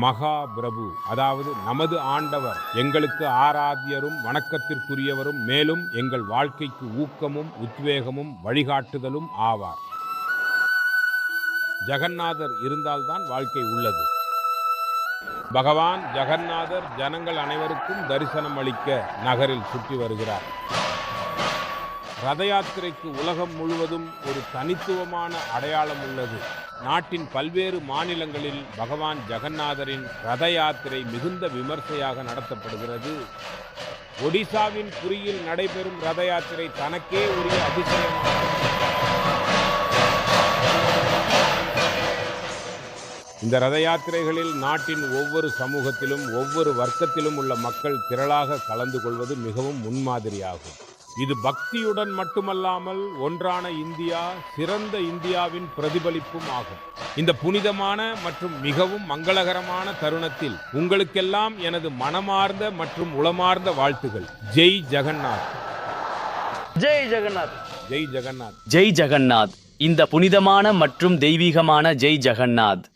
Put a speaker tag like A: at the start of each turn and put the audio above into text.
A: மகா பிரபு, அதாவது நமது ஆண்டவர் எங்களுக்கு ஆராத்தியரும் வணக்கத்திற்குரியவரும், மேலும் எங்கள் வாழ்க்கைக்கு ஊக்கமும் உத்வேகமும் வழிகாட்டுதலும் ஆவார். ஜெகந்நாதர் இருந்தால்தான் வாழ்க்கை உள்ளது. பகவான் ஜெகந்நாதர் ஜனங்கள் அனைவருக்கும் தரிசனம் அளிக்க நகரில் சுற்றி வருகிறார். ரத யாத்திரைக்கு உலகம் முழுவதும் ஒரு தனித்துவமான அடையாளம் உள்ளது. நாட்டின் பல்வேறு மாநிலங்களில் பகவான் ஜெகந்நாதரின் ரத யாத்திரை மிகுந்த விமர்சையாக நடத்தப்படுகிறது. ஒடிசாவின் புரியில் நடைபெறும் ரத யாத்திரை தனக்கே உரிய அதிசயம். இந்த ரத யாத்திரைகளில் நாட்டின் ஒவ்வொரு சமூகத்திலும் ஒவ்வொரு வர்க்கத்திலும் உள்ள மக்கள் திரளாக கலந்து கொள்வது மிகவும் முன்மாதிரியாகும். இது பக்தியுடன் மட்டுமல்லாமல் ஒன்றான இந்தியா, சிறந்த இந்தியாவின் பிரதிபலிப்பும் ஆகும். இந்த புனிதமான மற்றும் மிகவும் மங்களகரமான தருணத்தில் உங்களுக்கெல்லாம் எனது மனமார்ந்த மற்றும் உளமார்ந்த வாழ்த்துகள். ஜெய் ஜெகந்நாத்.
B: ஜெய் ஜெகந்நாத்.
A: ஜெய் ஜெகந்நாத்.
C: ஜெய் ஜெகந்நாத். இந்த புனிதமான மற்றும் தெய்வீகமான ஜெய் ஜெகந்நாத்